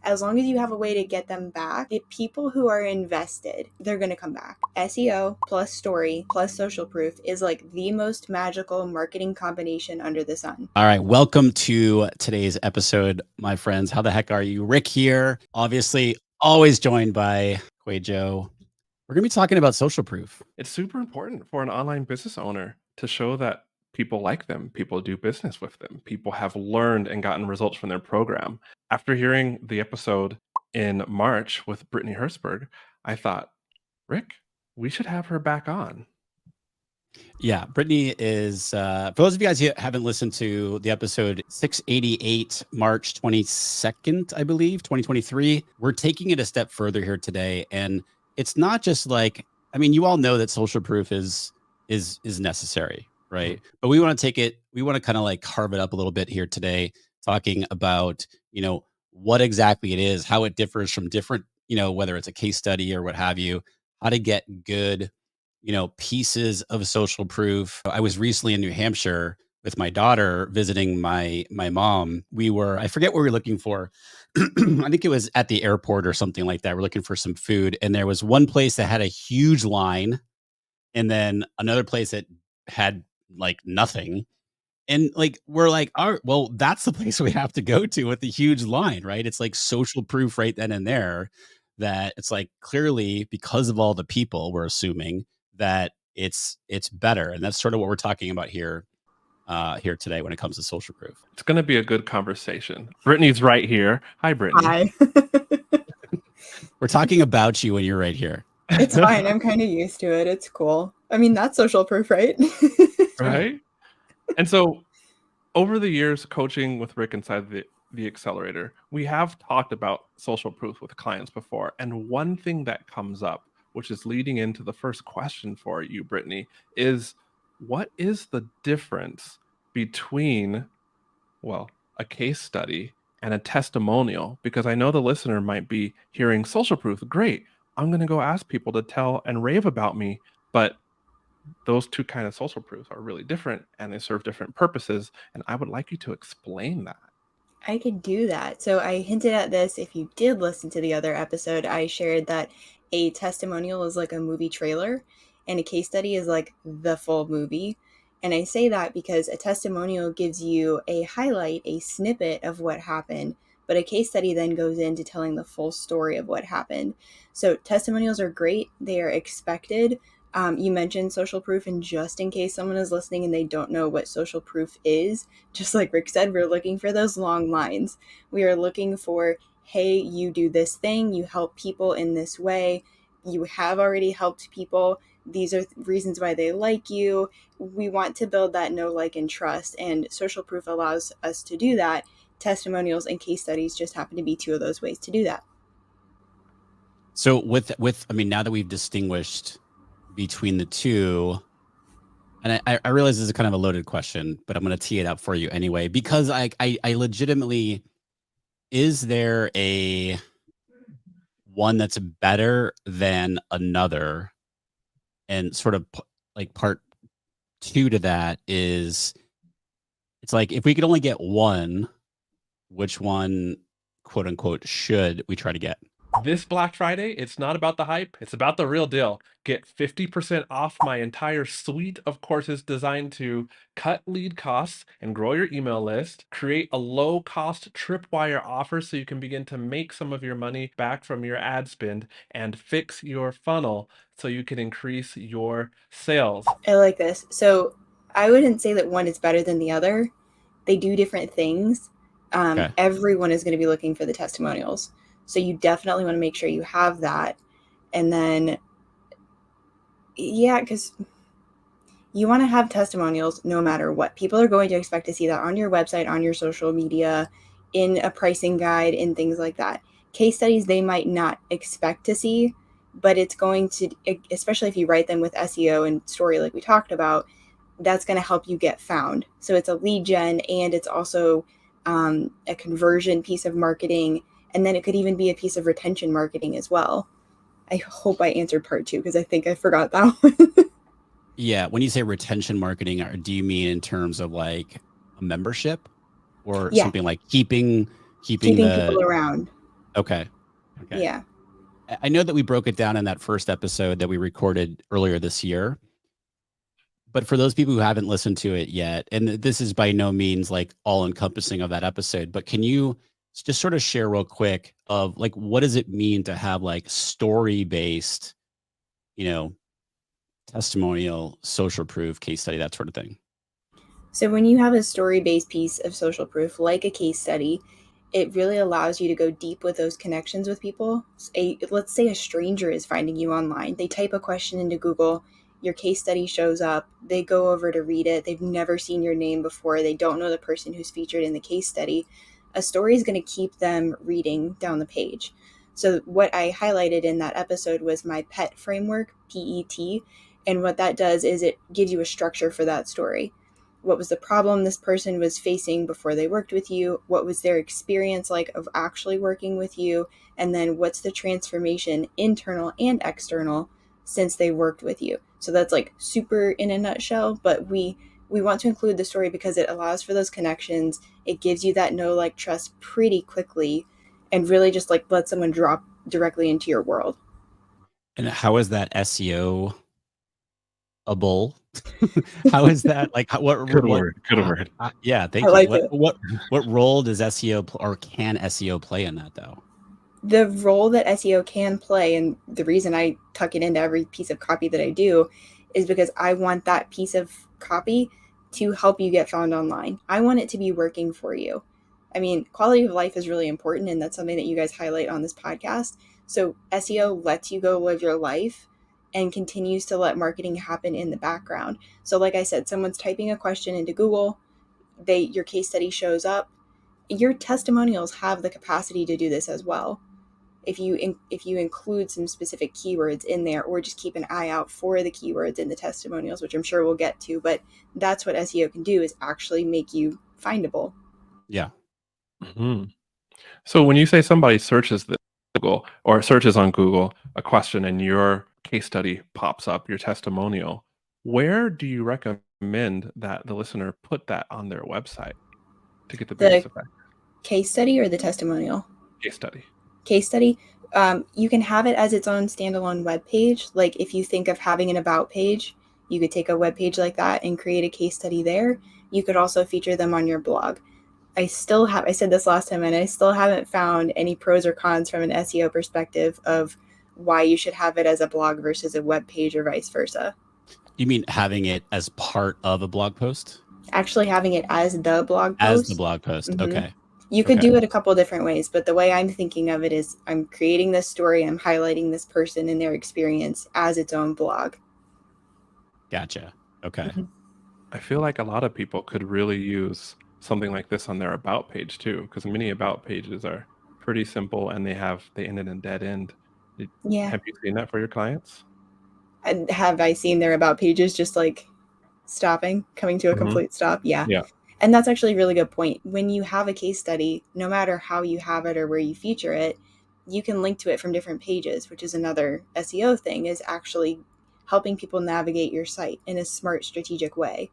as long as you have a way to get them back, the people who are invested, they're going to come back. SEO plus story plus social proof is like the most magical marketing combination under the sun. All right, welcome to today's episode, my friends. How the heck are you? Rick here, obviously always joined by QUAY.jo. We're going to be talking about social proof. It's super important for an online business owner to show that people like them, people do business with them, people have learned and gotten results from their program. After hearing the episode in March with Brittany Herzberg, I thought, Rick, we should have her back on. Yeah, Brittany is, for those of you guys who haven't listened to the episode 688, March 22nd, I believe, 2023, we're taking it a step further here today. And it's not just like, I mean, you all know that social proof is necessary, right? Mm-hmm. But we want to take it, we want to kind of like carve it up a little bit here today, talking about, you know, what exactly it is, how it differs from different, you know, whether it's a case study or what have you, how to get good, you know, pieces of social proof. I was recently in New Hampshire with my daughter visiting my mom. I forget what we were looking for. I think it was at the airport or something like that. We're looking for some food. And there was one place that had a huge line and then another place that had like nothing. And like, we're like, well, that's the place we have to go to with the huge line, right? It's like social proof right then and there that it's like clearly because of all the people, we're assuming that it's better. And that's sort of what we're talking about here today when it comes to social proof. It's going to be a good conversation. Brittany's right here. Hi, Brittany. Hi. We're talking about you when you're right here. It's fine. I'm kind of used to it. It's cool. I mean, that's social proof, right? Right. And so over the years coaching with Rick inside the accelerator, we have talked about social proof with clients before. And one thing that comes up, which is leading into the first question for you, Brittany, is what is the difference between, well, a case study and a testimonial? Because I know the listener might be hearing social proof. Great. I'm going to go ask people to tell and rave about me. But those two kind of social proofs are really different and they serve different purposes. And I would like you to explain that. I could do that. So I hinted at this. If you did listen to the other episode, I shared that a testimonial is like a movie trailer and a case study is like the full movie. And I say that because a testimonial gives you a highlight, a snippet of what happened, but a case study then goes into telling the full story of what happened. So testimonials are great. They are expected. You mentioned social proof, and just in case someone is listening and they don't know what social proof is, just like Rick said, we're looking for those long lines. We are looking for, hey, you do this thing, you help people in this way, you have already helped people, these are reasons why they like you. We want to build that know, like, and trust, and social proof allows us to do that. Testimonials and case studies just happen to be two of those ways to do that. So with I mean, now that we've distinguished between the two, and I realize this is kind of a loaded question, but I'm going to tee it up for you anyway, because I legitimately, is there a one that's better than another? And sort of like part two to that is, it's like, if we could only get one, which one, quote unquote, should we try to get? This Black Friday, it's not about the hype, it's about the real deal. Get 50% off my entire suite of courses designed to cut lead costs and grow your email list, create a low-cost tripwire offer so you can begin to make some of your money back from your ad spend, and fix your funnel so you can increase your sales. I like this. So I wouldn't say that one is better than the other. They do different things. Okay. Everyone is going to be looking for the testimonials. So you definitely want to make sure you have that. And then, yeah, because you want to have testimonials no matter what. People are going to expect to see that on your website, on your social media, in a pricing guide, in things like that. Case studies, they might not expect to see, but it's going to, especially if you write them with SEO and story like we talked about, that's going to help you get found. So it's a lead gen, and it's also a conversion piece of marketing. And then it could even be a piece of retention marketing as well. I hope I answered part two, because I think I forgot that one. Yeah. When you say retention marketing, do you mean in terms of like a membership or something like keeping people around? Okay. Yeah. I know that we broke it down in that first episode that we recorded earlier this year, but for those people who haven't listened to it yet, and this is by no means like all encompassing of that episode, but can you just sort of share real quick of like, what does it mean to have like story based, testimonial, social proof, case study, that sort of thing? So when you have a story-based piece of social proof, like a case study, it really allows you to go deep with those connections with people. Let's say a stranger is finding you online. They type a question into Google, your case study shows up, they go over to read it, they've never seen your name before, they don't know the person who's featured in the case study. A story is going to keep them reading down the page. So what I highlighted in that episode was my PET framework, PET, and what that does is it gives you a structure for that story. What was the problem this person was facing before they worked with you? What was their experience like of actually working with you? And then what's the transformation, internal and external, since they worked with you? So that's like super in a nutshell, but we want to include the story because it allows for those connections. It gives you that know, like, trust pretty quickly, and really just like let someone drop directly into your world. And how is that SEO a bull? How is that like? Good word. Yeah, thank I you. like it. What role does SEO or can SEO play in that though? The role that SEO can play, and the reason I tuck it into every piece of copy that I do, is because I want that piece of copy to help you get found online. I want it to be working for you. I mean, quality of life is really important, and that's something that you guys highlight on this podcast. So SEO lets you go live your life and continues to let marketing happen in the background. So like I said, someone's typing a question into Google, your case study shows up. Your testimonials have the capacity to do this as well. If you include some specific keywords in there, or just keep an eye out for the keywords in the testimonials, which I'm sure we'll get to, but that's what SEO can do, is actually make you findable. Yeah. Mm-hmm. So when you say somebody searches Google or searches on Google a question and your case study pops up, your testimonial, where do you recommend that the listener put that on their website to get the biggest The effect? case study or the testimonial? Case study. Case study, you can have it as its own standalone web page. Like if you think of having an about page, you could take a web page like that and create a case study there. You could also feature them on your blog. I said this last time, and I still haven't found any pros or cons from an SEO perspective of why you should have it as a blog versus a web page or vice versa. You mean having it as part of a blog post? Actually having it as the blog post. As the blog post. Mm-hmm. Okay. You could do it a couple different ways, but the way I'm thinking of it is I'm creating this story, I'm highlighting this person and their experience as its own blog. Gotcha. Okay. Mm-hmm. I feel like a lot of people could really use something like this on their about page too, because many about pages are pretty simple and they end in a dead end. Yeah. Have you seen that for your clients? And have I seen their about pages just like coming to a complete stop? Yeah. And that's actually a really good point. When you have a case study, no matter how you have it or where you feature it, you can link to it from different pages, which is another SEO thing, is actually helping people navigate your site in a smart, strategic way.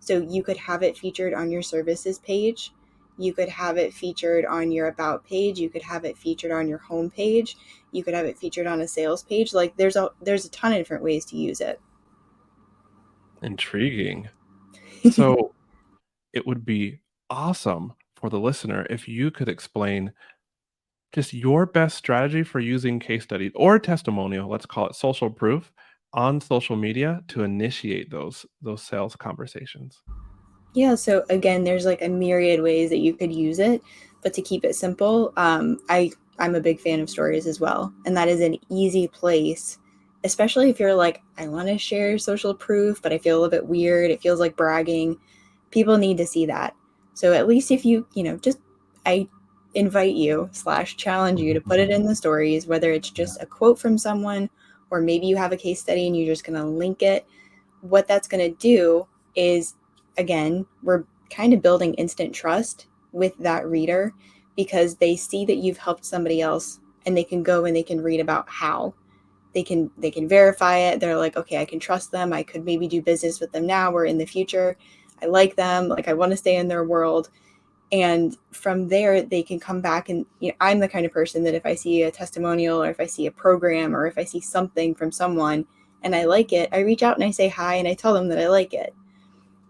So you could have it featured on your services page. You could have it featured on your about page. You could have it featured on your home page. You could have it featured on a sales page. Like there's a ton of different ways to use it. Intriguing. So it would be awesome for the listener if you could explain just your best strategy for using case studies or testimonial, let's call it social proof, on social media to initiate those sales conversations. Yeah, so again, there's like a myriad ways that you could use it, but to keep it simple, I'm a big fan of stories as well, and that is an easy place, especially if you're like, I want to share social proof, but I feel a little bit weird. It feels like bragging. People need to see that. So at least if I invite you / challenge you to put it in the stories, whether it's just a quote from someone, or maybe you have a case study and you're just going to link it. What that's going to do is, again, we're kind of building instant trust with that reader, because they see that you've helped somebody else, and they can go and they can read about how they can verify it. They're like, okay, I can trust them. I could maybe do business with them now or in the future. I like them. Like, I want to stay in their world. And from there, they can come back and, I'm the kind of person that if I see a testimonial or if I see a program or if I see something from someone and I like it, I reach out and I say hi and I tell them that I like it.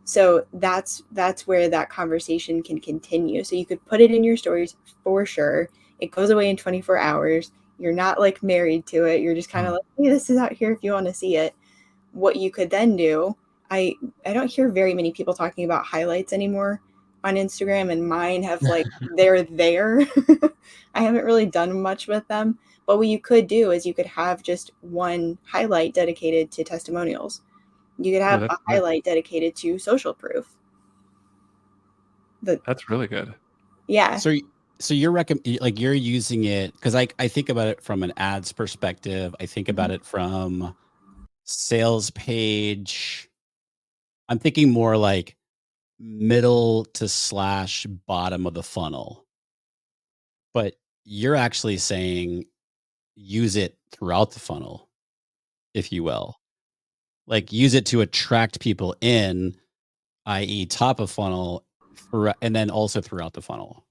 So that's where that conversation can continue. So you could put it in your stories for sure. It goes away in 24 hours. You're not like married to it. You're just kind of like, hey, this is out here if you want to see it. What you could then do, I don't hear very many people talking about highlights anymore on Instagram, and mine have like they're there. I haven't really done much with them. But what you could do is you could have just one highlight dedicated to testimonials. You could have a highlight dedicated to social proof. That's really good. Yeah. So you're using it, because I think about it from an ads perspective. I think about it from sales page. I'm thinking more like middle to / bottom of the funnel. But you're actually saying use it throughout the funnel, if you will. Like use it to attract people in, i.e. top of funnel, and then also throughout the funnel.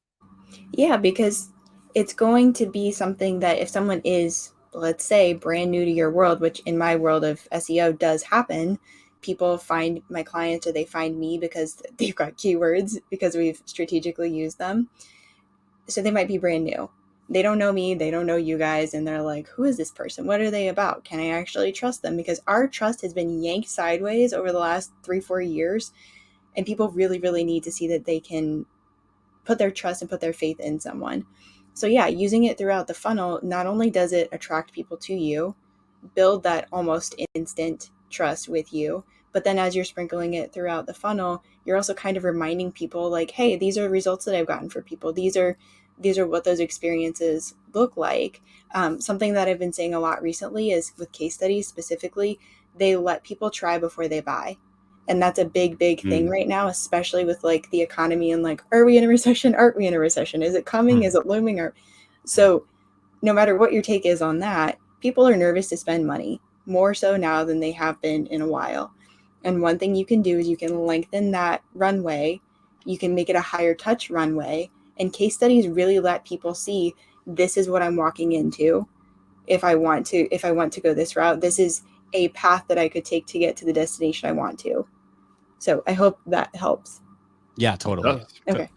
Yeah, because it's going to be something that if someone is, let's say, brand new to your world, which in my world of SEO does happen, people find my clients or they find me because they've got keywords because we've strategically used them. So they might be brand new. They don't know me, they don't know you guys, and they're like, who is this person? What are they about? Can I actually trust them? Because our trust has been yanked sideways over the last 3-4 years, and people really, really need to see that they can put their trust and put their faith in someone. So yeah, using it throughout the funnel, not only does it attract people to you, build that almost instant trust with you, but then as you're sprinkling it throughout the funnel, you're also kind of reminding people like, hey, these are results that I've gotten for people. These are what those experiences look like. Something that I've been saying a lot recently is with case studies specifically, they let people try before they buy. And that's a big thing right now, especially with like the economy and like, are we in a recession? Aren't we in a recession? Is it coming? Is it looming? So no matter what your take is on that, people are nervous to spend money more so now than they have been in a while. And one thing you can do is you can lengthen that runway. You can make it a higher touch runway. And case studies really let people see, this is what I'm walking into. If I want to go this route, this is a path that I could take to get to the destination I want to. So I hope that helps. Yeah, totally. Okay.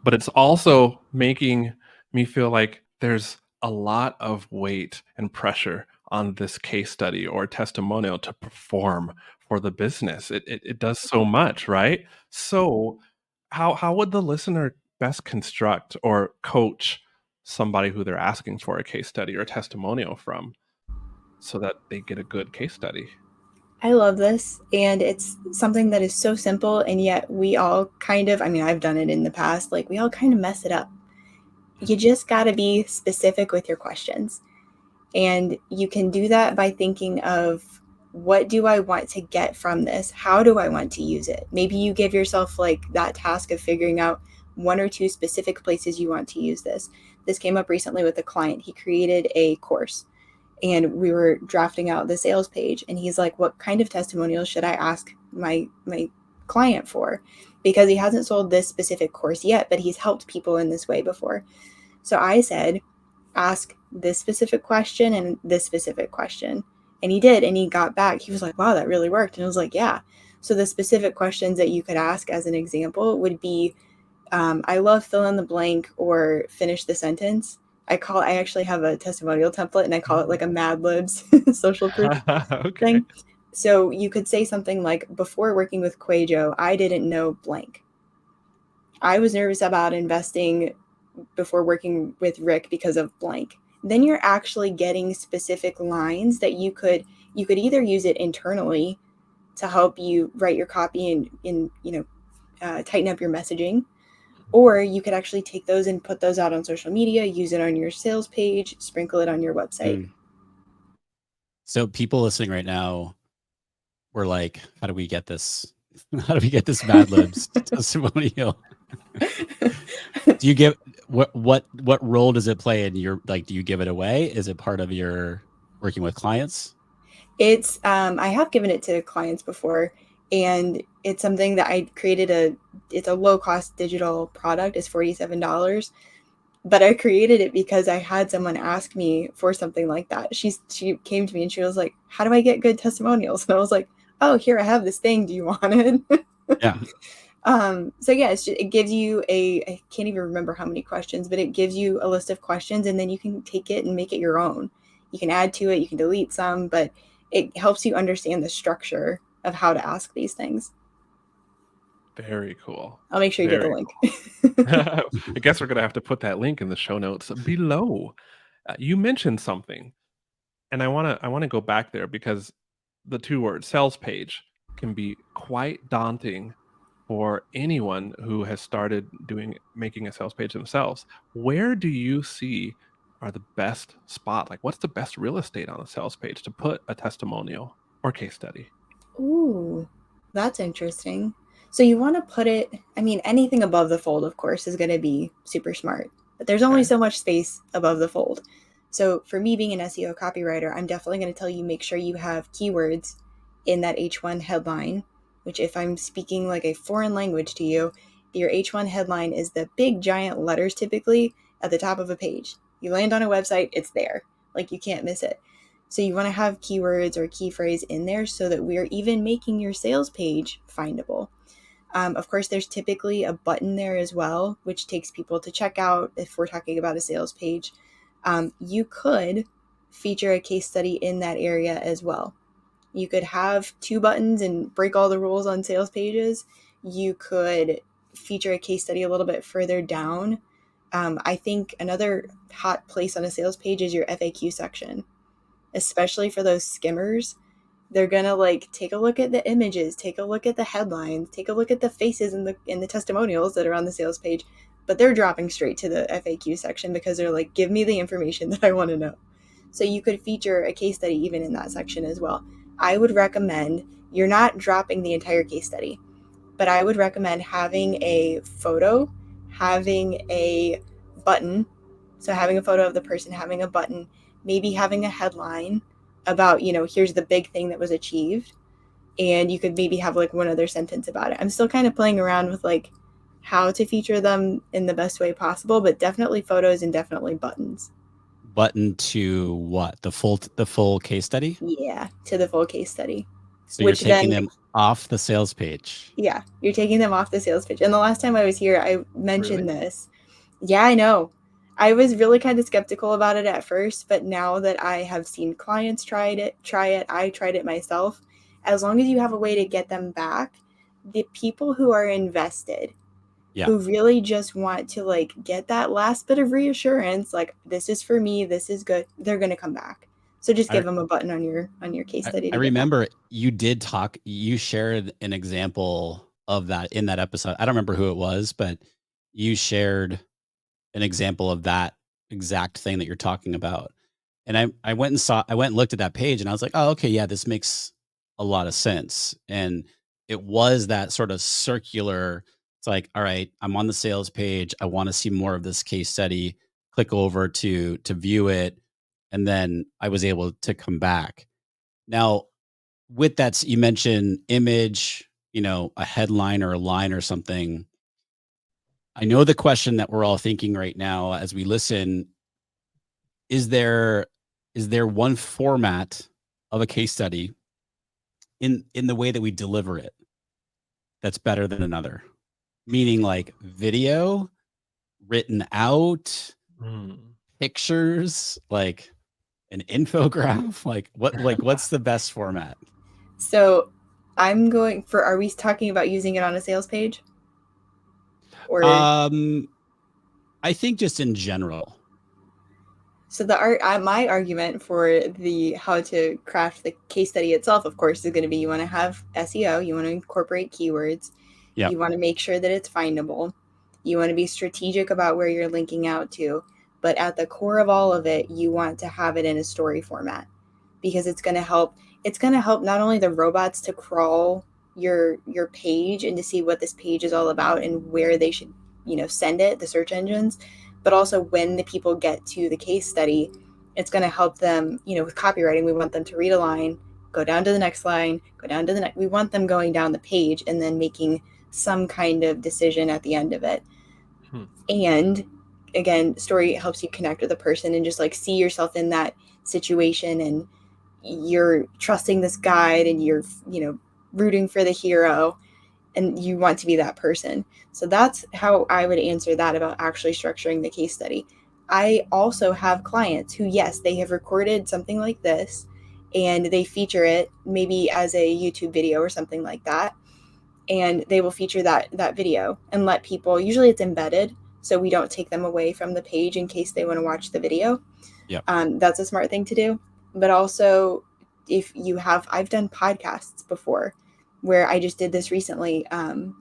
But it's also making me feel like there's a lot of weight and pressure on this case study or testimonial to perform for the business. It does so much, right? So how would the listener best construct or coach somebody who they're asking for a case study or a testimonial from so that they get a good case study? I love this, and it's something that is so simple, and yet we all kind of, I mean, I've done it in the past, like we all kind of mess it up. You just got to be specific with your questions. And you can do that by thinking of, what do I want to get from this? How do I want to use it? Maybe you give yourself like that task of figuring out 1 or 2 specific places you want to use this. This came up recently with a client. He created a course and we were drafting out the sales page, and he's like, what kind of testimonials should I ask my client for? Because he hasn't sold this specific course yet, but he's helped people in this way before. So I said, ask this specific question and this specific question. And he did, and he got back. He was like, wow, that really worked. And I was like, yeah. So the specific questions that you could ask as an example would be, I love fill in the blank or finish the sentence. I actually have a testimonial template, and I call it like a Mad Libs social proof thing. So you could say something like, before working with QUÄY.jo, I didn't know blank. I was nervous about investing before working with Rick because of blank. Then you're actually getting specific lines that you could either use it internally to help you write your copy and tighten up your messaging, or you could actually take those and put those out on social media, use it on your sales page, sprinkle it on your website. So people listening right now were like, how do we get this? How do we get this Mad Libs testimonial? Do you give what role does it play in your, like, do you give it away? Is it part of your working with clients? It's I have given it to clients before. And it's something that I created it's a low cost digital product. It's $47. But I created it because I had someone ask me for something like that. She came to me and she was like, "How do I get good testimonials?" And I was like, "Oh, here, I have this thing. Do you want it?" Yeah. So yeah, it gives you I can't even remember how many questions, but it gives you a list of questions, and then you can take it and make it your own. You can add to it, you can delete some, but it helps you understand the structure of how to ask these things. Very cool. I'll make sure you get the link. I guess we're going to have to put that link in the show notes below. You mentioned something, and I want to go back there because the two words sales page can be quite daunting for anyone who has started making a sales page themselves. Where do you see are the best spot? Like, what's the best real estate on a sales page to put a testimonial or case study? Ooh, that's interesting. So you want to put it, I mean, anything above the fold, of course, is going to be super smart, but there's only Okay. so much space above the fold. So for me being an SEO copywriter, I'm definitely going to tell you make sure you have keywords in that H1 headline, which if I'm speaking like a foreign language to you, your H1 headline is the big giant letters typically at the top of a page. You land on a website, it's there. Like you can't miss it. So you want to have keywords or key phrase in there so that we're even making your sales page findable. Of course, there's typically a button there as well, which takes people to checkout if we're talking about a sales page. You could feature a case study in that area as well. You could have 2 buttons and break all the rules on sales pages. You could feature a case study a little bit further down. I think another hot place on a sales page is your FAQ section, especially for those skimmers. They're gonna like take a look at the images, take a look at the headlines, take a look at the faces in the testimonials that are on the sales page, but they're dropping straight to the FAQ section because they're like, give me the information that I want to know. So you could feature a case study even in that section as well. I would recommend, you're not dropping the entire case study, but I would recommend having a photo, having a button, so having a photo of the person, having a button, maybe having a headline about, here's the big thing that was achieved. And you could maybe have like one other sentence about it. I'm still kind of playing around with like how to feature them in the best way possible, but definitely photos and definitely buttons. Button to what? The full case study? Yeah, to the full case study. So you're Which taking then, them off the sales page. yeah, you're taking them off the sales page. And the last time I was here, I mentioned Really? this. Yeah, I know. I was really kind of skeptical about it at first, but now that I have seen clients try it, I tried it myself. As long as you have a way to get them back, the people who are invested, Yeah. who really just want to like get that last bit of reassurance, like this is for me, this is good, they're going to come back. So just give them a button on your case study. I remember you shared an example of that in that episode. I don't remember who it was, but you shared an example of that exact thing that you're talking about. And I went and looked at that page and I was like, oh, okay, yeah, this makes a lot of sense. And it was that sort of circular, it's like, all right, I'm on the sales page. I want to see more of this case study, click over to view it. And then I was able to come back. Now, with that, you mentioned image, a headline or a line or something. I know the question that we're all thinking right now as we listen, is there one format of a case study in the way that we deliver it that's better than another? Meaning like video, written out, pictures, like an infograph, what's the best format? So are we talking about using it on a sales page? Or I think just in general. so my argument for the how to craft the case study itself, of course, is going to be you want to have SEO, you want to incorporate keywords, Yeah. you want to make sure that it's findable, you want to be strategic about where you're linking out to, but at the core of all of it, you want to have it in a story format because it's going to help. It's going to help not only the robots to crawl your page and to see what this page is all about and where they should send it, the search engines, but also when the people get to the case study, it's going to help them. With copywriting, we want them to read a line, go down to the next line, go down to the next. We want them going down the page and then making some kind of decision at the end of it. And again, story helps you connect with a person and just like see yourself in that situation, and you're trusting this guide and you're, you know, rooting for the hero and you want to be that person. So that's how I would answer that about actually structuring the case study. I also have clients who, yes, they have recorded something like this and they feature it maybe as a YouTube video or something like that. And they will feature that video and let people, usually it's embedded, so we don't take them away from the page in case they want to watch the video. Yep. That's a smart thing to do. But also, if you have, I've done podcasts before where I just did this recently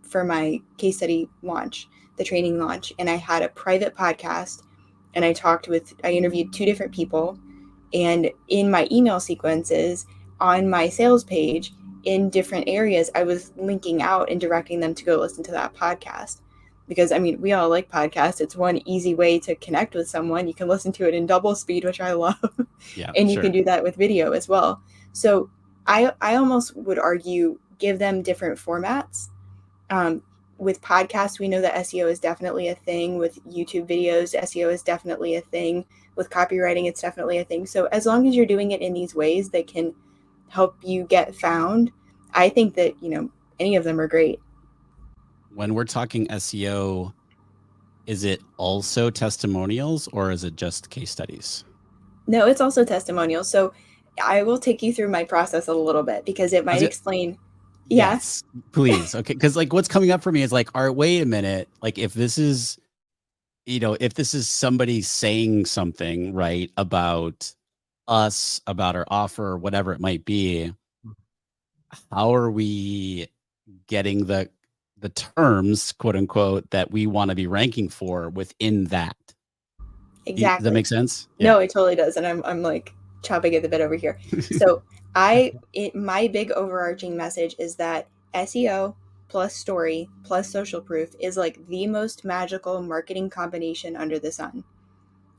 for my case study launch, the training launch, and I had a private podcast and I interviewed 2 different people, and in my email sequences on my sales page in different areas, I was linking out and directing them to go listen to that podcast. Because, I mean, we all like podcasts. It's one easy way to connect with someone. You can listen to it in double speed, which I love. Yeah, and you can do that with video as well. So I almost would argue give them different formats. With podcasts, we know that SEO is definitely a thing. With YouTube videos, SEO is definitely a thing. With copywriting, it's definitely a thing. So as long as you're doing it in these ways that can help you get found, I think that, you know, any of them are great. When we're talking SEO, is it also testimonials or is it just case studies? No, it's also testimonials. So I will take you through my process a little bit because it might explain. Yes, please. Okay. Because like what's coming up for me is like, all right, wait a minute. Like if this is, you know, if this is somebody saying something, right, about us, about our offer, whatever it might be, how are we getting the terms, quote unquote, that we want to be ranking for within that? Exactly. Does that make sense? No, it totally does. And I'm like chopping at the bit over here. So my big overarching message is that SEO plus story plus social proof is like the most magical marketing combination under the sun.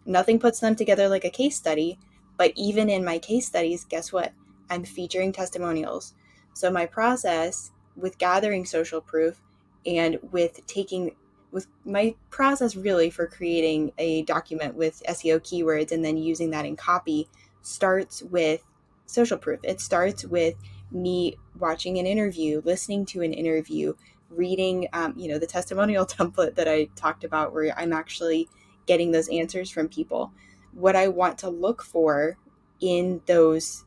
Nothing puts them together like a case study, but even in my case studies, guess what? I'm featuring testimonials. So my process with gathering social proof and with my process really for creating a document with SEO keywords and then using that in copy starts with social proof. It starts with me watching an interview, listening to an interview, reading, the testimonial template that I talked about where I'm actually getting those answers from people. What I want to look for in those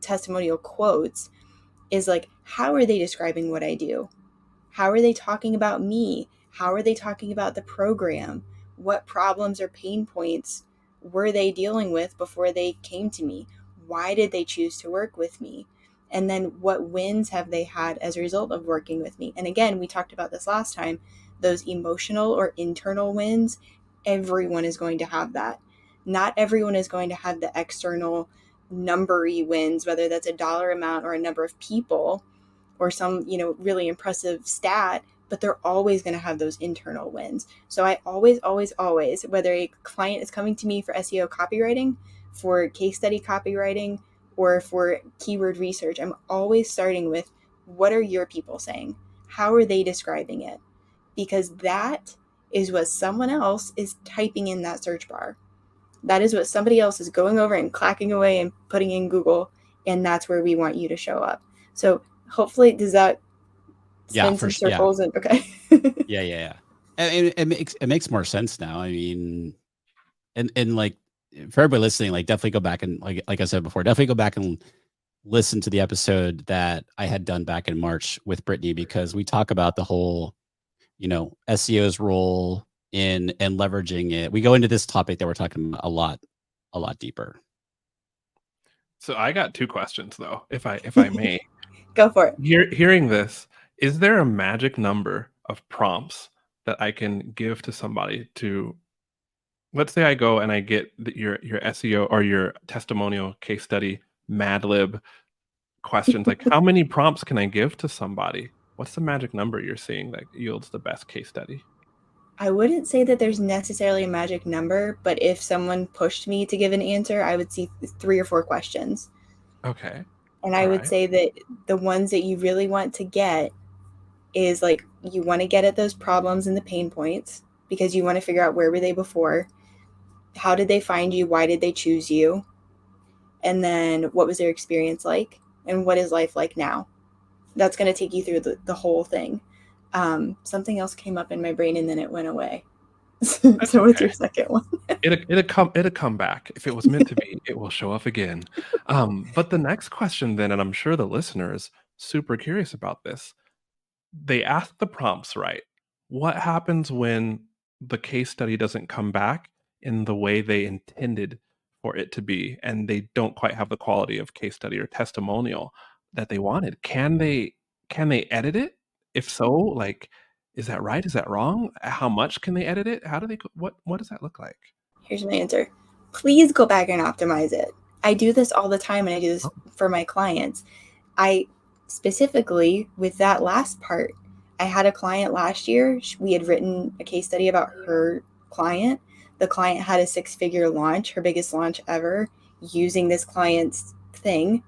testimonial quotes is like, how are they describing what I do? How are they talking about me? How are they talking about the program? What problems or pain points were they dealing with before they came to me? Why did they choose to work with me? And then what wins have they had as a result of working with me? And again, we talked about this last time, those emotional or internal wins, everyone is going to have that. Not everyone is going to have the external numbery wins, whether that's a dollar amount or a number of people or some, really impressive stat, but they're always going to have those internal wins. So I always, whether a client is coming to me for SEO copywriting, for case study copywriting, or for keyword research, I'm always starting with, what are your people saying? How are they describing it? Because that is what someone else is typing in that search bar. That is what somebody else is going over and clacking away and putting in Google. And that's where we want you to show up. So hopefully, does that spin some circles? Yeah. And okay. Yeah. It makes more sense now. I mean, and like for everybody listening, like definitely go back and like I said before, definitely go back and listen to the episode that I had done back in March with Brittany, because we talk about the whole, SEO's role in and leveraging it. We go into this topic that we're talking about a lot deeper. So I got 2 questions though, if I may. Go for it. Hearing this, is there a magic number of prompts that I can give to somebody to, let's say I go and I get your SEO or your testimonial case study Mad Lib questions, like how many prompts can I give to somebody? What's the magic number you're seeing that yields the best case study? I wouldn't say that there's necessarily a magic number, but if someone pushed me to give an answer, I would see 3 or 4 questions. Okay. And I would say that the ones that you really want to get is like, you want to get at those problems and the pain points, because you want to figure out where were they before, how did they find you, why did they choose you, and then what was their experience like, and what is life like now. That's going to take you through the whole thing. Something else came up in my brain and then it went away. So what's your second one? It'll come back. If it was meant to be, it will show up again. But the next question then, and I'm sure the listener is super curious about this. They ask the prompts right. What happens when the case study doesn't come back in the way they intended for it to be, and they don't quite have the quality of case study or testimonial that they wanted? Can they edit it? If so, like, is that right? Is that wrong? How much can they edit it? How do they, what does that look like? Here's my answer. Please go back and optimize it. I do this all the time, and I do this for my clients. I specifically, with that last part, I had a client last year. We had written a case study about her client. The client had a 6-figure launch, her biggest launch ever, using this client's thing.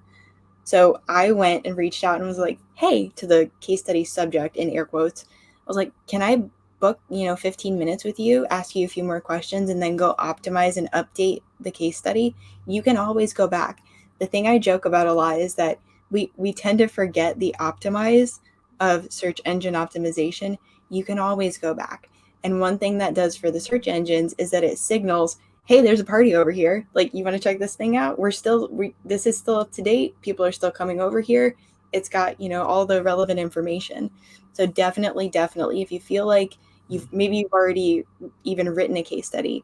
So I went and reached out and was like, hey, to the case study subject, in air quotes. I was like, can I book, 15 minutes with you, ask you a few more questions, and then go optimize and update the case study? You can always go back. The thing I joke about a lot is that we tend to forget the optimize of search engine optimization. You can always go back. And one thing that does for the search engines is that it signals, hey, there's a party over here. Like, you want to check this thing out? This is still up to date. People are still coming over here. It's got, all the relevant information. So definitely, if you feel like you've already even written a case study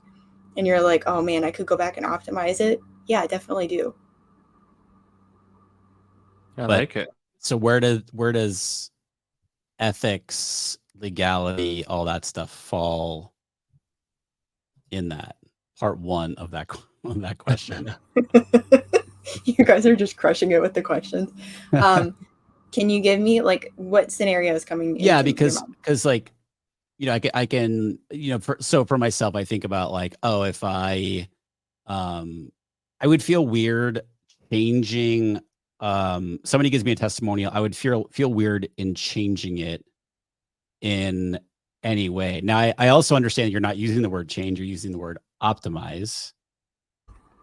and you're like, oh man, I could go back and optimize it. Yeah, definitely do. I like it. So where does ethics, legality, all that stuff fall in that part one of that question? You guys are just crushing it with the questions. Can you give me like what scenario is coming? Yeah, because like, I can, for myself, I think about like, oh, if I would feel weird changing, somebody gives me a testimonial, I would feel weird in changing it in any way. Now, I also understand you're not using the word change, you're using the word optimize.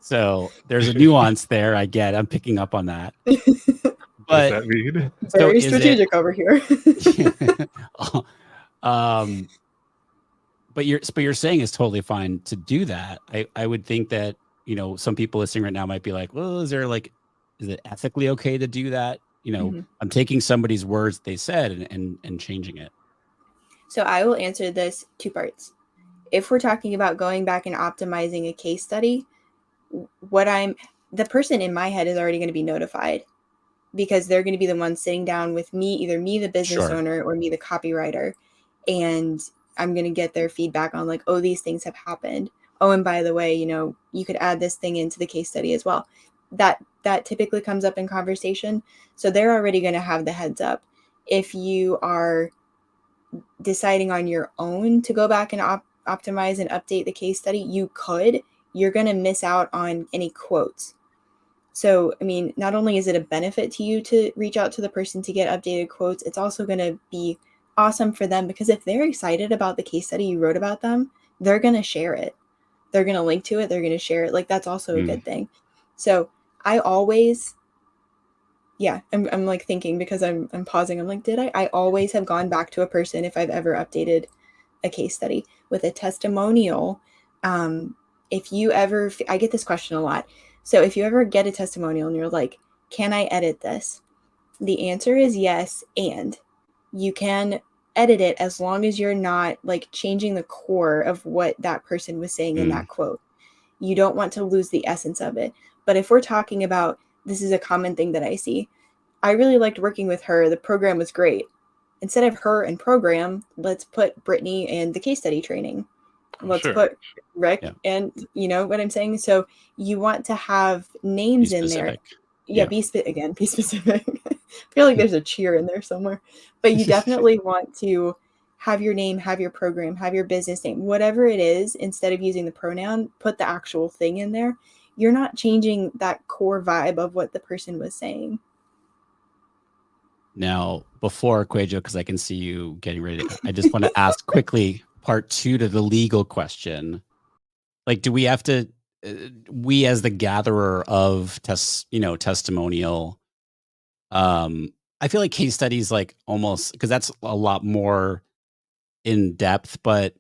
So there's a nuance there. I'm picking up on that. What does that mean? Very strategic over here. But you're saying it's totally fine to do that. I would think that, some people listening right now might be like, well, is it ethically okay to do that? I'm taking somebody's words they said and changing it. So I will answer this 2 parts. If we're talking about going back and optimizing a case study, the person in my head is already going to be notified, because they're going to be the one sitting down with me, either me, the business owner, or me, the copywriter. And I'm going to get their feedback on like, oh, these things have happened. Oh, and by the way, you could add this thing into the case study as well. That typically comes up in conversation. So they're already going to have the heads up. If you are deciding on your own to go back and optimize and update the case study, you're going to miss out on any quotes. So, I mean, not only is it a benefit to you to reach out to the person to get updated quotes, it's also going to be awesome for them, because if they're excited about the case study you wrote about them, they're going to share it. They're going to link to it. They're going to share it. Like, that's also a good thing. So I always, I'm like thinking, because I'm pausing. I'm like, I always have gone back to a person if I've ever updated a case study. With a testimonial, if you ever, I get this question a lot. So if you ever get a testimonial and you're like, can I edit this? The answer is yes. And you can edit it as long as you're not like changing the core of what that person was saying in that quote. You don't want to lose the essence of it. But if we're talking about, this is a common thing that I see, I really liked working with her. The program was great. Instead of her and program, let's put Brittany and the case study training. Let's put Rick and, you know what I'm saying? So you want to have names in there. Be specific. I feel like there's a cheer in there somewhere. But you definitely want to have your name, have your program, have your business name, whatever it is. Instead of using the pronoun, put the actual thing in there. You're not changing that core vibe of what the person was saying. Now, before QUÄY.jo, because I can see you getting ready, I just want to ask quickly part 2 to the legal question. Like, do we have to, we as the gatherer of testimonial, I feel like case studies, like almost, because that's a lot more in depth, but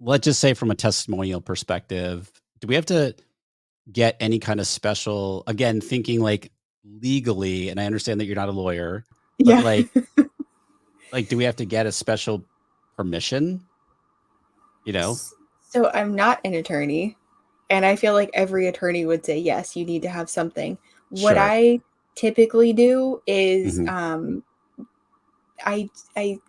let's just say from a testimonial perspective, do we have to get any kind of special, again, thinking like legally, and I understand that you're not a lawyer, but Yeah. like, do we have to get a special permission? So I'm not an attorney, and I feel like every attorney would say, yes, you need to have something. What Sure. I typically do is Mhm. I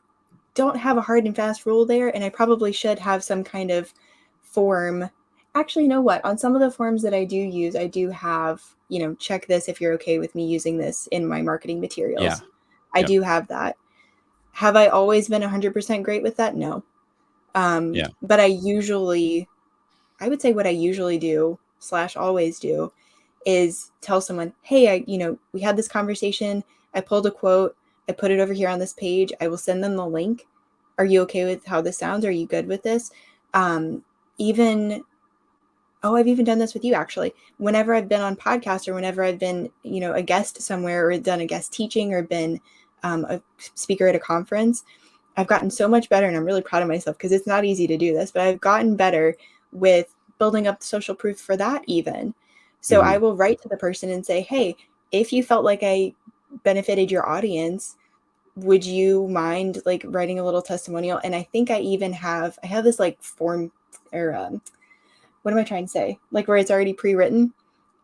don't have a hard and fast rule there, and I probably should have some kind of form. Actually, you know what? On some of the forms that I do use, I do have, check this if you're okay with me using this in my marketing Yeah. materials. I Yep. do have that. Have I always been 100% great with that? No. Yeah. But I would say what I usually do / always do is tell someone, hey, we had this conversation. I pulled a quote. I put it over here on this page. I will send them the link. Are you okay with how this sounds? Are you good with this? I've even done this with you, actually. Whenever I've been on podcasts or whenever I've been, a guest somewhere or done a guest teaching or been a speaker at a conference, I've gotten so much better, and I'm really proud of myself because it's not easy to do this, but I've gotten better with building up the social proof for that even. So I will write to the person and say, hey, if you felt like I benefited your audience, would you mind like writing a little testimonial? And I think I have this like form, or what am I trying to say? Like where it's already pre-written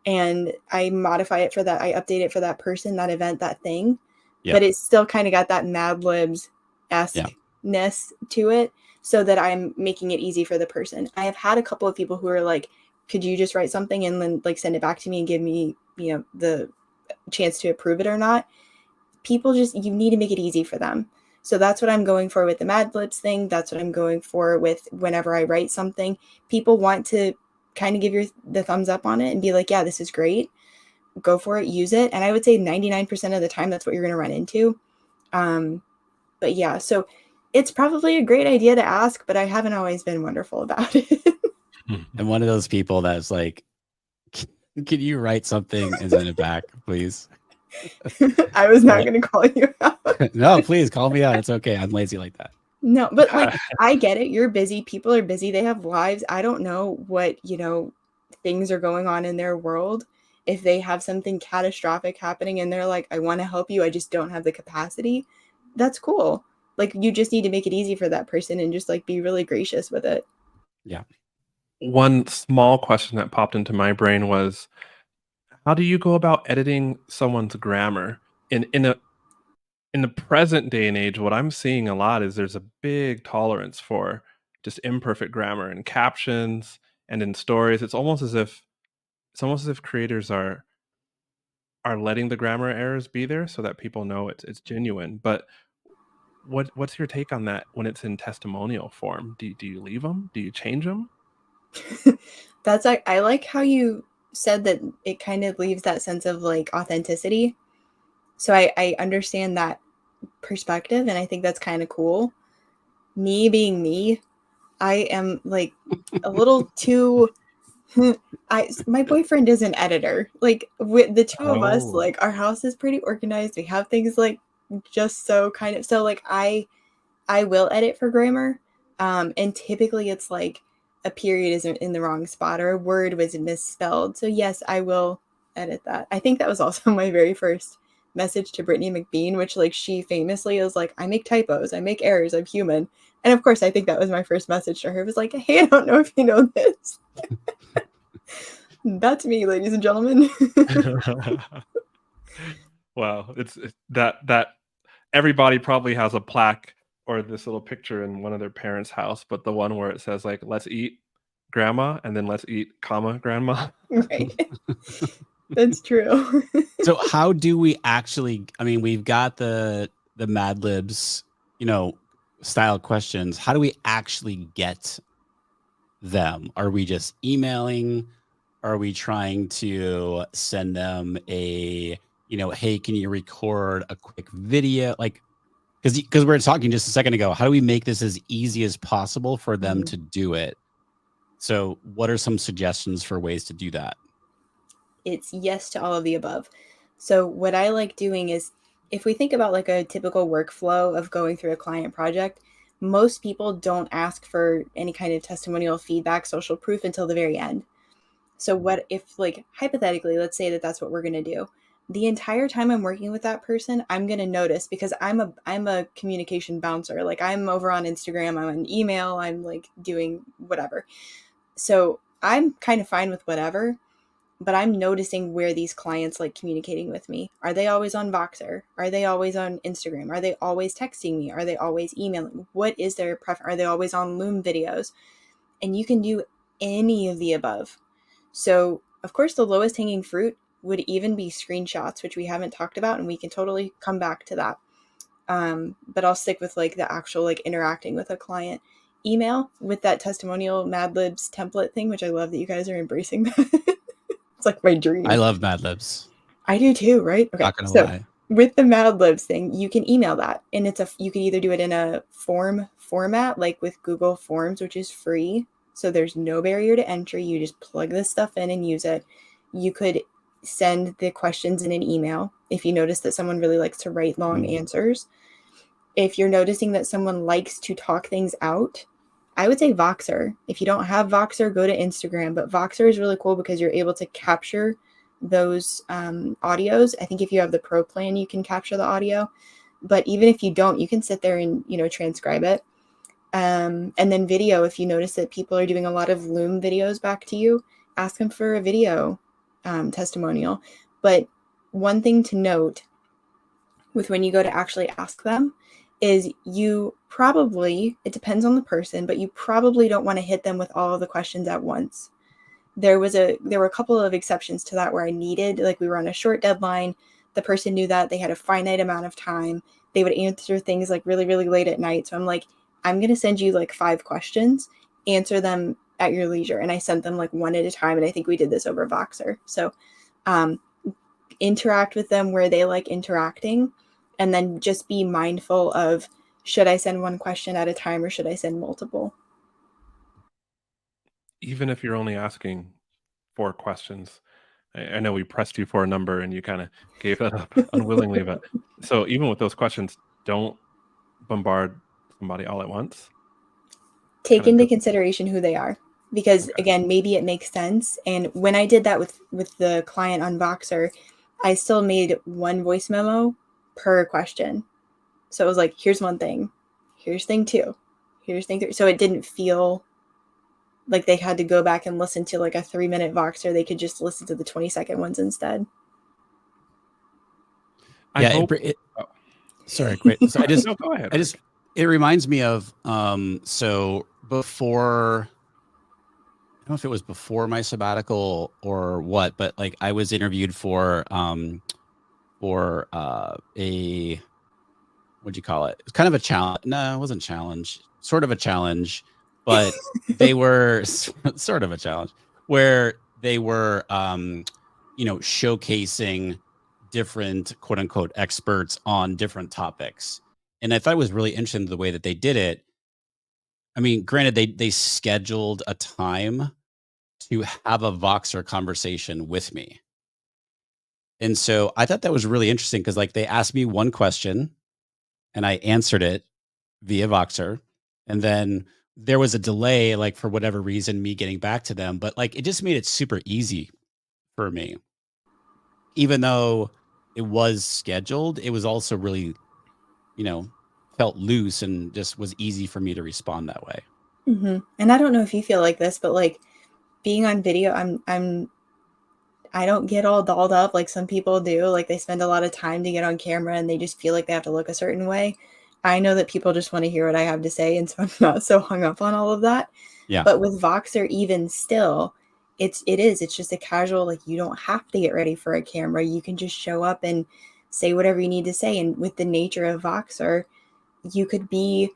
and I modify it for that. I update it for that person, that event, that thing. Yeah. But it's still kind of got that Mad Libs-esque-ness to it, so that I'm making it easy for the person. I have had a couple of people who are like, could you just write something and then like send it back to me and give me, the chance to approve it or not? People you need to make it easy for them. So that's what I'm going for with the Mad Libs thing. That's what I'm going for with whenever I write something. People want to kind of give the thumbs up on it and be like, yeah, this is great. Go for it, use it. And I would say 99% of the time, that's what you're going to run into. But yeah, so it's probably a great idea to ask, but I haven't always been wonderful about it. And one of those people that's like, can you write something and send it back, please? I was not going to call you out. No, please call me out. It's okay. I'm lazy like that. No, but like, I get it. You're busy. People are busy. They have lives. I don't know what, things are going on in their world. If they have something catastrophic happening and they're like, I want to help you, I just don't have the capacity. That's cool. Like, you just need to make it easy for that person and just like be really gracious with it. Yeah. One small question that popped into my brain was, how do you go about editing someone's grammar? In the present day and age, what I'm seeing a lot is there's a big tolerance for just imperfect grammar in captions and in stories. It's almost as if creators are letting the grammar errors be there so that people know it's genuine. But what's your take on that when it's in testimonial form? Do you leave them? Do you change them? That's like, I like how you said that it kind of leaves that sense of like authenticity. So I understand that perspective, and I think that's kind of cool. Me being me, I am like a little too my boyfriend is an editor. Like with the two of us, Oh. like our house is pretty organized. We have things like just so kind of so like I will edit for grammar. And typically it's like a period isn't in the wrong spot or a word was misspelled. So yes, I will edit that. I think that was also my very first message to Brittany McBean, which like she famously is like, I make typos, I make errors, I'm human. And of course, I think that was my first message to her. It was like, hey, I don't know if you know this. That's me, ladies and gentlemen. Wow, it's that everybody probably has a plaque or this little picture in one of their parents' house, but the one where it says like "Let's eat, grandma," and then "Let's eat, comma, grandma." Right. That's true. So how do we actually, I mean, we've got the Mad Libs, style questions. How do we actually get them? Are we just emailing? Are we trying to send them a hey, can you record a quick video? Like, because we were talking just a second ago, how do we make this as easy as possible for them to do it? So what are some suggestions for ways to do that? It's yes to all of the above. So what I like doing is, if we think about like a typical workflow of going through a client project, most people don't ask for any kind of testimonial, feedback, social proof until the very end. So what if, like, hypothetically, let's say that that's what we're going to do. The entire time I'm working with that person, I'm going to notice, because I'm a communication bouncer. Like, I'm over on Instagram, I'm on email, I'm like doing whatever. So I'm kind of fine with whatever, but I'm noticing where these clients like communicating with me. Are they always on Voxer? Are they always on Instagram? Are they always texting me? Are they always emailing? What is their preference? Are they always on Loom videos? And you can do any of the above. So, of course, the lowest hanging fruit would even be screenshots, which we haven't talked about, and we can totally come back to that. But I'll stick with like the actual like interacting with a client. Email with that testimonial Mad Libs template thing, which I love that you guys are embracing that. It's like my dream. I love Mad Libs. I do too, right? Okay. Not gonna lie. With the Mad Libs thing, you can email that, and you can either do it in a format, like with Google Forms, which is free. So there's no barrier to entry. You just plug this stuff in and use it. You could send the questions in an email if you notice that someone really likes to write long answers. If you're noticing that someone likes to talk things out, I would say Voxer. If you don't have Voxer, go to Instagram. But Voxer is really cool because you're able to capture those audios. I think if you have the Pro plan, you can capture the audio. But even if you don't, you can sit there and, transcribe it. And then video, if you notice that people are doing a lot of Loom videos back to you, ask them for a video testimonial. But one thing to note with when you go to actually ask them is it depends on the person, but you probably don't want to hit them with all of the questions at once. There were a couple of exceptions to that where we were on a short deadline. The person knew that they had a finite amount of time. They would answer things like really, really late at night. So I'm like, I'm going to send you like 5 questions, answer them at your leisure. And I sent them like one at a time. And I think we did this over Voxer. So interact with them where they like interacting, and then just be mindful of, should I send one question at a time or should I send multiple? Even if you're only asking 4 questions, I know we pressed you for a number and you kind of gave that up unwillingly, but so even with those questions, don't bombard somebody all at once. Take into consideration who they are, because again, maybe it makes sense. And when I did that with the client on Voxer, I still made one voice memo per question. So it was like, here's one thing, here's thing 2, here's thing 3. So it didn't feel like they had to go back and listen to like a 3-minute Voxer. They could just listen to the 20-second ones instead. Sorry, quick. So No, go ahead. It reminds me of so before, I don't know if it was before my sabbatical or what, but like I was interviewed for a, what'd you call it? It's kind of a challenge. No, it wasn't challenge. Sort of a challenge, but they were sort of a challenge where they were, showcasing different quote unquote experts on different topics. And I thought it was really interesting the way that they did it. I mean, granted, they scheduled a time to have a Voxer conversation with me. And so I thought that was really interesting because like they asked me one question and I answered it via Voxer. And then there was a delay, like for whatever reason, me getting back to them. But like it just made it super easy for me. Even though it was scheduled, it was also really, felt loose and just was easy for me to respond that way. Mm-hmm. And I don't know if you feel like this, but like being on video, I don't get all dolled up like some people do. Like they spend a lot of time to get on camera and they just feel like they have to look a certain way. I know that people just want to hear what I have to say, and so I'm not so hung up on all of that. Yeah. But with Voxer, even still, it's just a casual, like you don't have to get ready for a camera. You can just show up and say whatever you need to say. And with the nature of Voxer, you could be,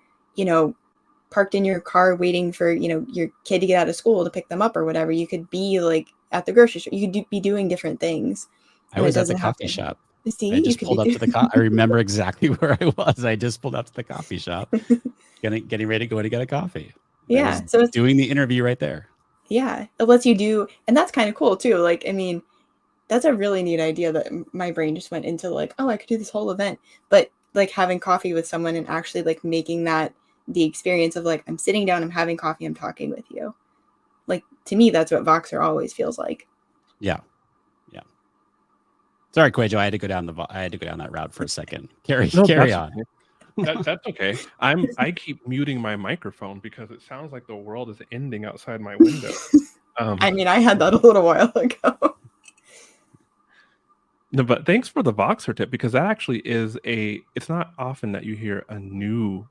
parked in your car waiting for, your kid to get out of school to pick them up or whatever. You could be like at the grocery store. You could be doing different things. I was at the coffee shop. See, I you just could pulled up to the I remember exactly where I was. I just pulled up to the coffee shop, getting ready to go to get a coffee. I was Yeah. So it's, doing the interview right there. yeah, it lets you do, and that's kind of cool too. Like, I mean, that's a really neat idea that my brain just went into like, oh, I could do this whole event, but like having coffee with someone and actually like making that the experience of like, I'm sitting down, I'm having coffee, I'm talking with you. Like, to me, that's what Voxer always feels like. Yeah. Yeah. Sorry, QUÄY.jo. I had to go down that route for a second. Carry on. Okay. That's okay. I keep muting my microphone because it sounds like the world is ending outside my window. I mean, I had that a little while ago. No, but thanks for the Voxer tip, because that actually is it's not often that you hear a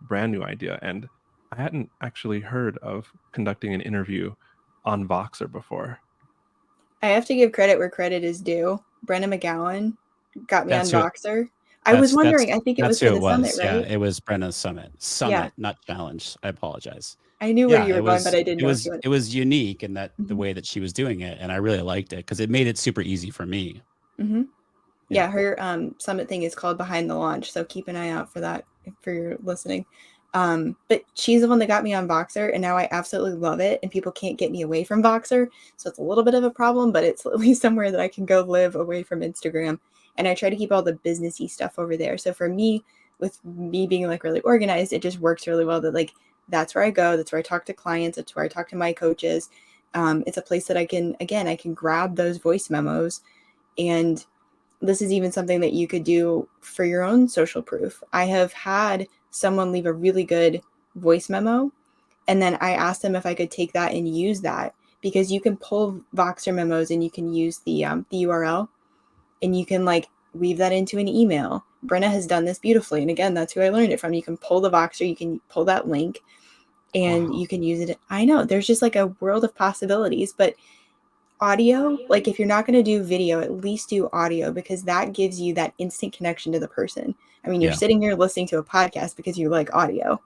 brand new idea. And I hadn't actually heard of conducting an interview on Voxer before. I have to give credit where credit is due. Brenna McGowan got me on Voxer. I was wondering, I think it was for the summit, right? Yeah, it was Brenna's summit. Yeah. Not challenge. I apologize. I knew where you were going, but I didn't know if you it was unique in that the way that she was doing it, and I really liked it because it made it super easy for me. Mm-hmm. Yeah, her summit thing is called Behind the Launch, so keep an eye out for that if you're listening. But she's the one that got me on Voxer, and now I absolutely love it, and people can't get me away from Voxer, so it's a little bit of a problem, but it's at least somewhere that I can go live away from Instagram. And I try to keep all the businessy stuff over there. So for me, with me being like really organized, it just works really well that like that's where I go, that's where I talk to clients, that's where I talk to my coaches. It's a place that I can grab those voice memos. And this is even something that you could do for your own social proof. I have had someone leave a really good voice memo, and then I asked them if I could take that and use that, because you can pull Voxer memos and you can use the URL, and you can like weave that into an email. Brenna has done this beautifully, and again, that's who I learned it from. You can pull the Voxer, you can pull that link, and you can use it. I know there's just like a world of possibilities, but audio, like if you're not going to do video, at least do audio, because that gives you that instant connection to the person. I mean, you're sitting here listening to a podcast because you like audio.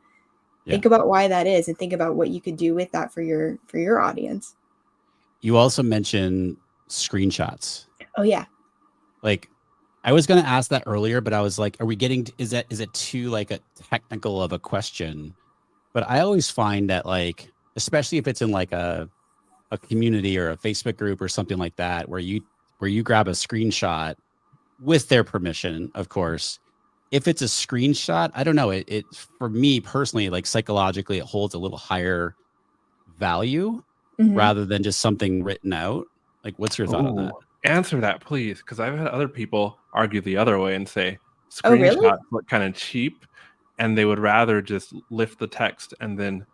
Think about why that is, and think about what you could do with that for your audience. You also mentioned screenshots. Oh yeah. Like, I was going to ask that earlier, but I was like, are we getting, is it too like a technical of a question? But I always find that, like, especially if it's in like a community or a Facebook group or something like that, where you grab a screenshot with their permission, of course. If it's a screenshot, I don't know, it for me personally, like psychologically, it holds a little higher value rather than just something written out. Like, what's your thought on that? Answer that, please, because I've had other people argue the other way and say screenshots look kind of cheap, and they would rather just lift the text and then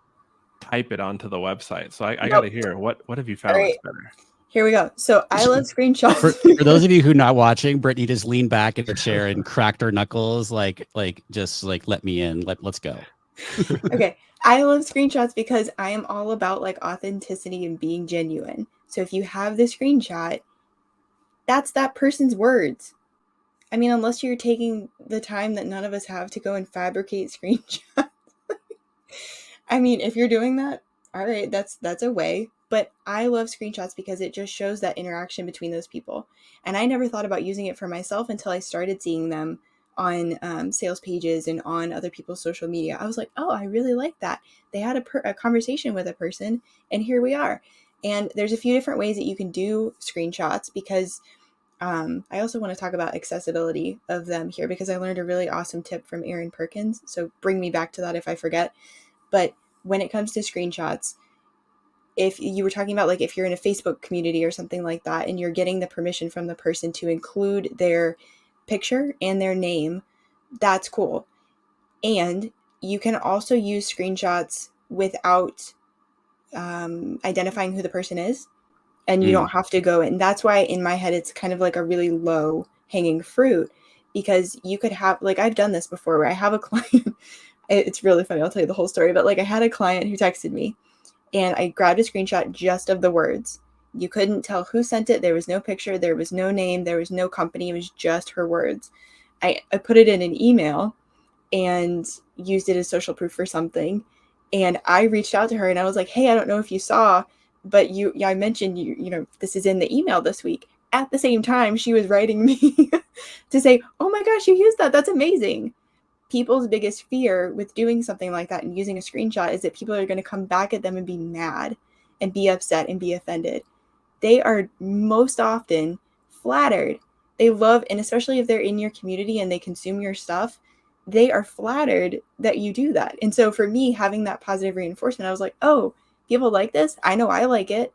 type it onto the website. So I got to hear, what have you found that's better? Here we go. So I love screenshots. For those of you who are not watching, Brittany just leaned back in her chair and cracked her knuckles, like just like, let me in, let's go. Okay. I love screenshots because I am all about like authenticity and being genuine. So if you have the screenshot, that's that person's words. I mean, unless you're taking the time that none of us have to go and fabricate screenshots. I mean, if you're doing that, all right, that's a way. But I love screenshots because it just shows that interaction between those people. And I never thought about using it for myself until I started seeing them on sales pages and on other people's social media. I was like, oh, I really like that. They had a conversation with a person, and here we are. And there's a few different ways that you can do screenshots, because I also want to talk about accessibility of them here, because I learned a really awesome tip from Erin Perkins. So bring me back to that if I forget. But when it comes to screenshots, if you were talking about like if you're in a Facebook community or something like that, and you're getting the permission from the person to include their picture and their name, that's cool. And you can also use screenshots without identifying who the person is, and you don't have to go. And that's why in my head it's kind of like a really low hanging fruit, because you could have, like, I've done this before where I have a client. It's really funny. I'll tell you the whole story. But like, I had a client who texted me, and I grabbed a screenshot just of the words. You couldn't tell who sent it. There was no picture. There was no name. There was no company. It was just her words. I put it in an email and used it as social proof for something. And I reached out to her and I was like, hey, I don't know if you saw, but I mentioned you know, this is in the email this week. at the same time, she was writing me to say, oh my gosh, you used that. That's amazing. People's biggest fear with doing something like that and using a screenshot is that people are going to come back at them and be mad and be upset and be offended. They are most often flattered. They love, and especially if they're in your community and they consume your stuff, they are flattered that you do that. And so for me, having that positive reinforcement, I was like, oh, people like this. I know I like it.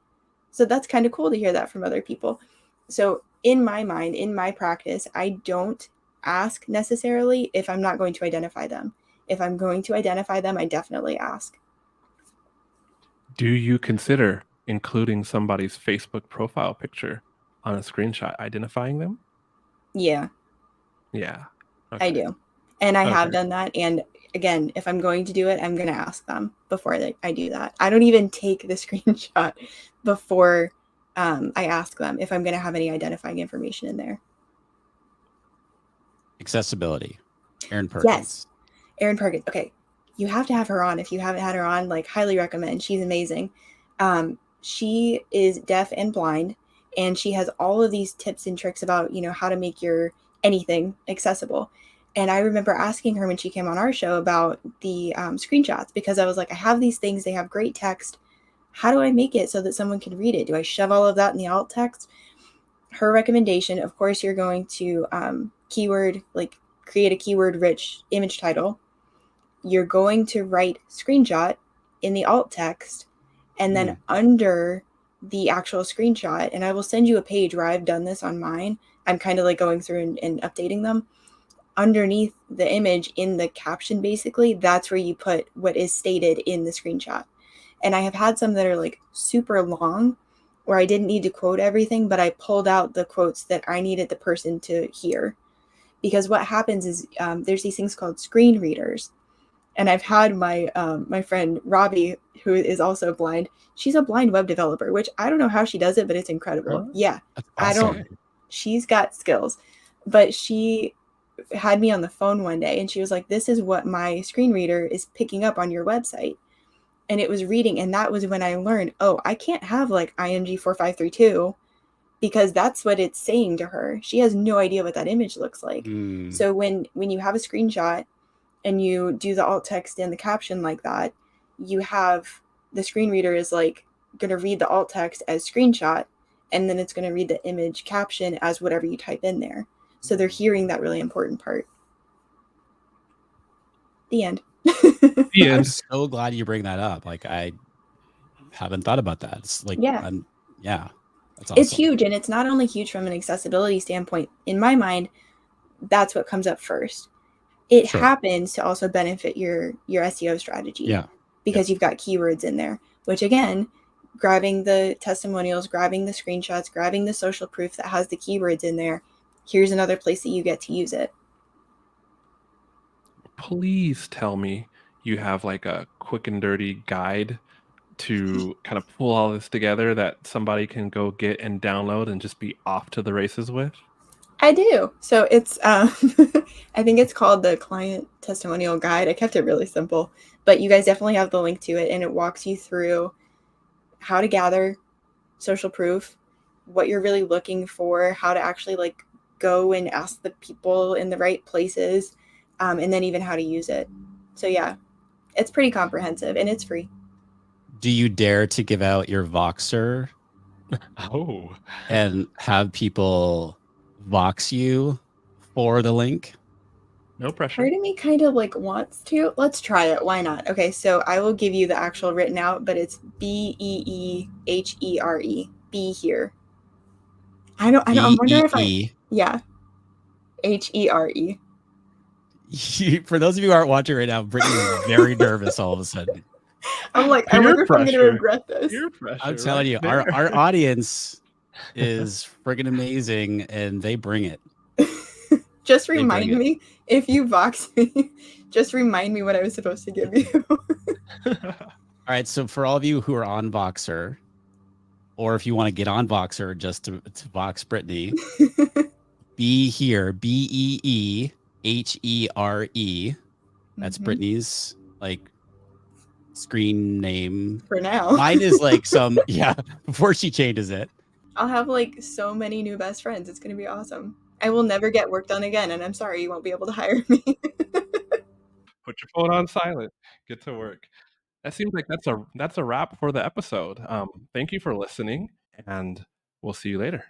So that's kind of cool to hear that from other people. So in my mind, in my practice, I don't ask necessarily if I'm not going to identify them. If I'm going to identify them, I definitely ask. Do you consider including somebody's Facebook profile picture on a screenshot, identifying them? Yeah. Yeah. I do. And I have done that. And again, if I'm going to do it, I'm going to ask them before I do that. I don't even take the screenshot before I ask them if I'm going to have any identifying information in there. Accessibility. Erin Perkins. Yes. Erin Perkins. Okay. You have to have her on. If you haven't had her on, like, highly recommend. She's amazing. She is deaf and blind, and she has all of these tips and tricks about, how to make your anything accessible. And I remember asking her when she came on our show about the screenshots, because I was like, I have these things. They have great text. How do I make it so that someone can read it? Do I shove all of that in the alt text? Her recommendation, of course, you're going to create a keyword-rich image title. You're going to write screenshot in the alt text, and then under the actual screenshot, and I will send you a page where I've done this on mine. I'm kind of like going through and updating them. Underneath the image in the caption, basically, that's where you put what is stated in the screenshot. And I have had some that are like super long where I didn't need to quote everything, but I pulled out the quotes that I needed the person to hear. Because what happens is there's these things called screen readers. And I've had my my friend Robbie, who is also blind. She's a blind web developer, which I don't know how she does it, but it's incredible. What? Yeah, Awesome. She's got skills. But she had me on the phone one day, and she was like, this is what my screen reader is picking up on your website. And it was reading, and that was when I learned, oh, I can't have like IMG 4532 because that's what it's saying to her. She has no idea what that image looks like. So when you have a screenshot and you do the alt text and the caption like that, you have the screen reader is like going to read the alt text as screenshot, and then it's going to read the image caption as whatever you type in there. So they're hearing that really important part. The end. The I'm end. so glad you bring that up. Like, I haven't thought about that. It's like, Yeah. That's awesome. It's huge, and it's not only huge from an accessibility standpoint. In my mind, that's what comes up first. It happens to also benefit your SEO strategy. Yeah. Because you've got keywords in there, which again, grabbing the testimonials, grabbing the screenshots, grabbing the social proof that has the keywords in there, here's another place that you get to use it. Please tell me you have like a quick and dirty guide to kind of pull all this together that somebody can go get and download and just be off to the races with. I do. So it's, I think it's called the Client Testimonial Guide. I kept it really simple, but you guys definitely have the link to it, and it walks you through how to gather social proof, what you're really looking for, how to actually like go and ask the people in the right places, and then even how to use it. So yeah, it's pretty comprehensive, and it's free. Do you dare to give out your Voxer Oh. and have people Vox you for the link? No pressure. Part of me kind of like wants to. Let's try it. Why not? Okay, so I will give you the actual written out, but it's BEEHERE. Be here. I don't. I'm wondering if I. Yeah. HERE. For those of you who aren't watching right now, Brittany is very nervous all of a sudden. I'm like, I wonder if I'm going to regret this. Peer pressure. I'm telling you, our audience is friggin' amazing, and they bring it. Just remind me, if you Vox me, just remind me what I was supposed to give you. All right, so for all of you who are on Voxer, or if you want to get on Voxer just to Vox Brittany, be here, BEEHERE. That's Brittany's like screen name for now. Mine is like before she changes it. I'll have like so many new best friends. It's going to be awesome. I will never get work done again, and I'm sorry you won't be able to hire me. Put your phone on silent. Get to work. That seems like that's a wrap for the episode. Thank you for listening, and we'll see you later.